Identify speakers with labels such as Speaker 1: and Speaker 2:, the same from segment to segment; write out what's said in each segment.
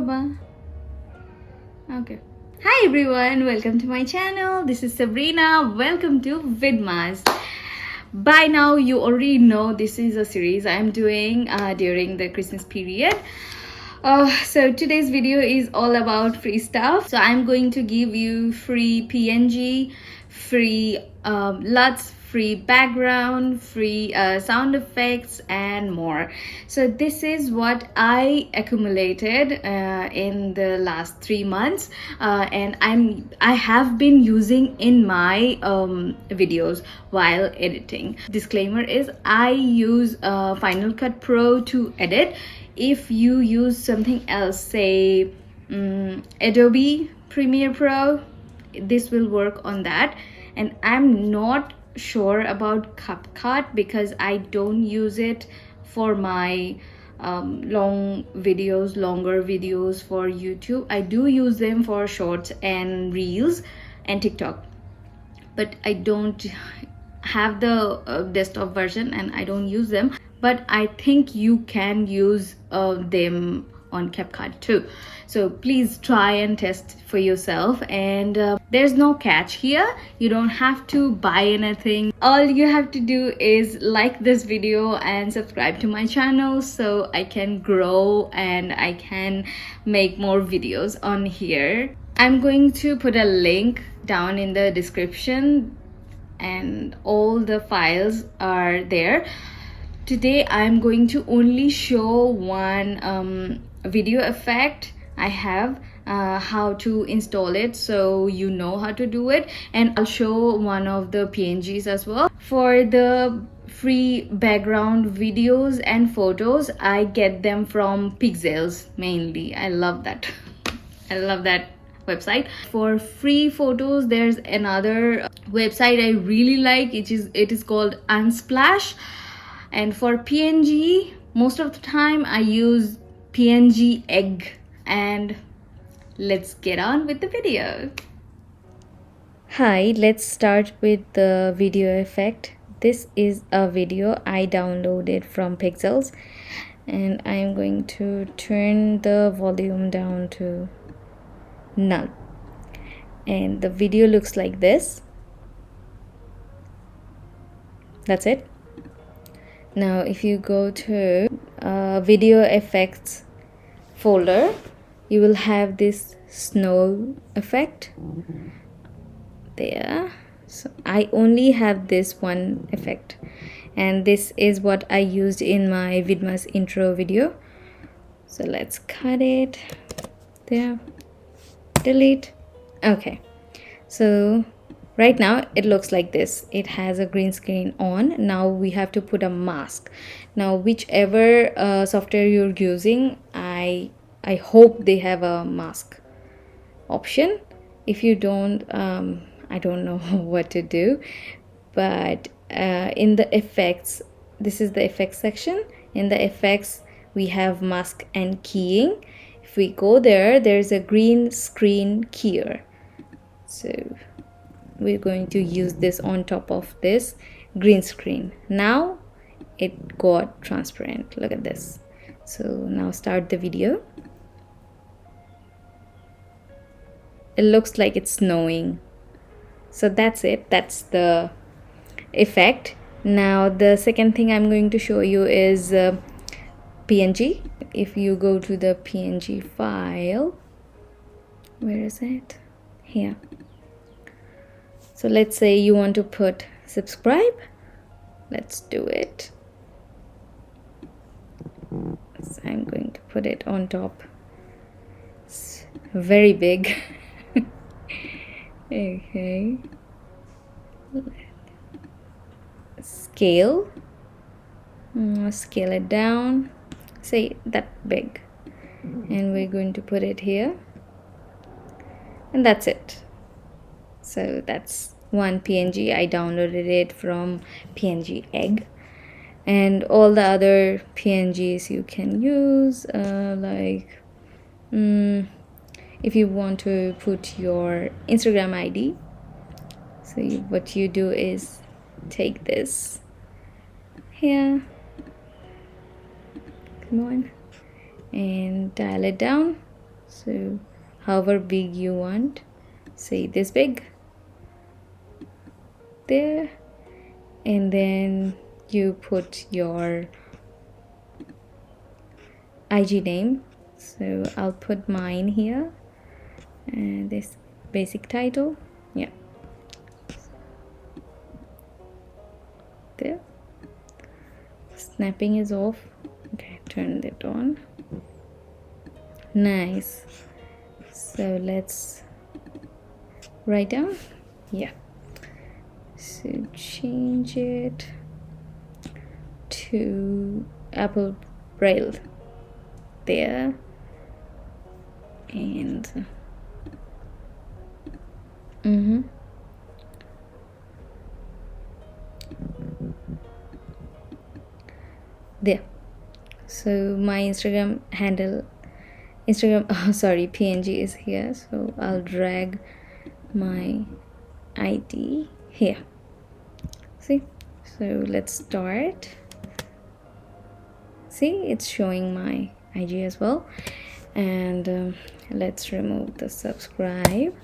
Speaker 1: Baba. Okay. Hi everyone, welcome to my channel. This is Sabrina. Welcome to Vidmas. By now you already know this is a series I'm doing during the Christmas period. So today's video is all about free stuff. So I'm going to give you free PNG, free LUTs, free background, free sound effects, and more. So this is what I accumulated in the last 3 months, and I have been using in my videos while editing. Disclaimer is I use Final Cut Pro to edit. If you use something else, say Adobe Premiere Pro, this will work on that. And I'm not sure about CapCut because I don't use it for my longer videos for YouTube. I do use them for shorts and reels and TikTok, but I don't have the desktop version and I don't use them. But I think you can use them on CapCut too. So please try and test for yourself. And there's no catch here. You don't have to buy anything. All you have to do is like this video and subscribe to my channel so I can grow and I can make more videos on here. I'm going to put a link down in the description and all the files are there. Today I'm going to only show one video effect I have, how to install it so you know how to do it, and I'll show one of the PNGs as well. For the free background videos and photos, I get them from Pixels mainly. I love that. I love that website. For free photos, there's another website I really like. It is called Unsplash. And for PNG, most of the time I use PNG Egg. And let's get on with the video. Hi, let's start with the video effect. This is a video I downloaded from Pixels, and I am going to turn the volume down to none. And the video looks like this. That's it. Now if you go to video effects folder, you will have this snow effect there. So I only have this one effect, and this is what I used in my Vidmas intro video. So let's cut it there, delete. Okay, so right now it looks like this. It has a green screen on. Now we have to put a mask. Now whichever software you're using, I hope they have a mask option. If you don't, I don't know what to do. But in the effects, this is the effects section. In the effects we have mask and keying. If we go there, there's a green screen keyer. So we're going to use this on top of this green screen. Now it got transparent. Look at this. So now start the video. It looks like it's snowing. So that's it. That's the effect. Now the second thing I'm going to show you is PNG. If you go to the PNG file, where is it? Here. So let's say you want to put subscribe. Let's do it. So I'm going to put it on top. It's very big. Okay. Scale. Scale it down. Say that big. And we're going to put it here. And that's it. So that's one PNG. I downloaded it from PNG Egg. And all the other PNGs you can use, like if you want to put your Instagram ID. So what you do is take this here, come on, and dial it down. So however big you want, say this big, there, and then you put your IG name. So I'll put mine here, and this basic title, yeah, there. Snapping is off. Okay, turn it on. Nice. So let's write down, yeah. So change it to Apple Braille there, and there. So my Instagram handle, PNG is here, so I'll drag my ID here. See, so let's start. See, it's showing my IG as well. And let's remove the subscribe,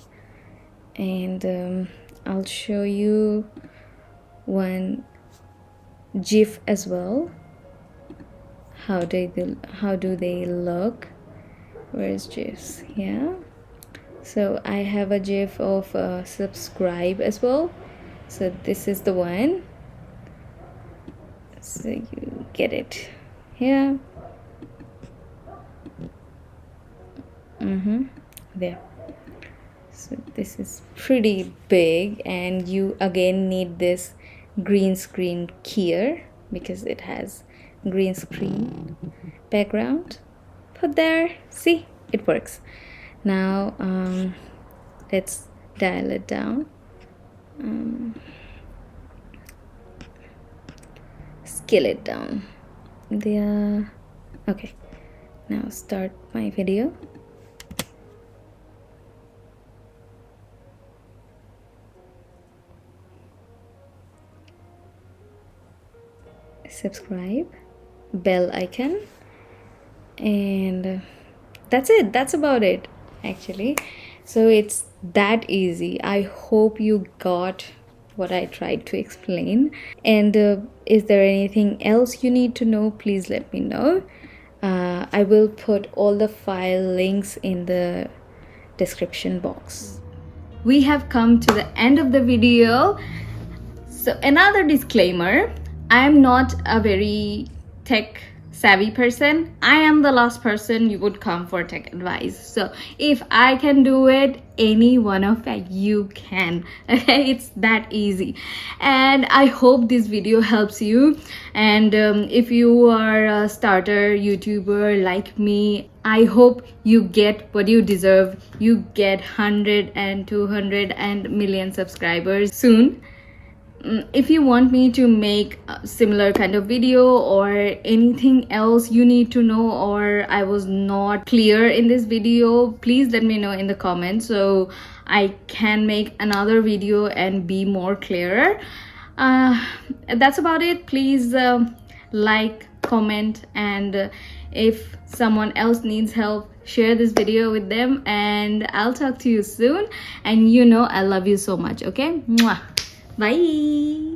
Speaker 1: and I'll show you one GIF as well. How do they look? Where's GIFs? Yeah, so I have a GIF of subscribe as well. So this is the one, so you get it here. There. So this is pretty big, and you again need this green screen here because it has green screen background. Put there. See, it works. Now let's dial it down. Scale it down there. Okay, now start my video. Subscribe, bell icon, and that's it. That's about it, actually. So it's that easy. I hope you got what I tried to explain. And is there anything else you need to know? Please let me know. I will put all the file links in the description box. We have come to the end of the video. So another disclaimer, I am not a very tech savvy person. I am the last person you would come for tech advice. So if I can do it, any one of you can. Okay, it's that easy. And I hope this video helps you. And if you are a starter YouTuber like me, I hope you get what you deserve. You get 100 and 200 and million subscribers soon. If you want me to make a similar kind of video or anything else you need to know, or I was not clear in this video, please let me know in the comments so I can make another video and be more clearer. That's about it. Please like, comment, and if someone else needs help, share this video with them, and I'll talk to you soon. And you know I love you so much. Okay, mwah. Bye.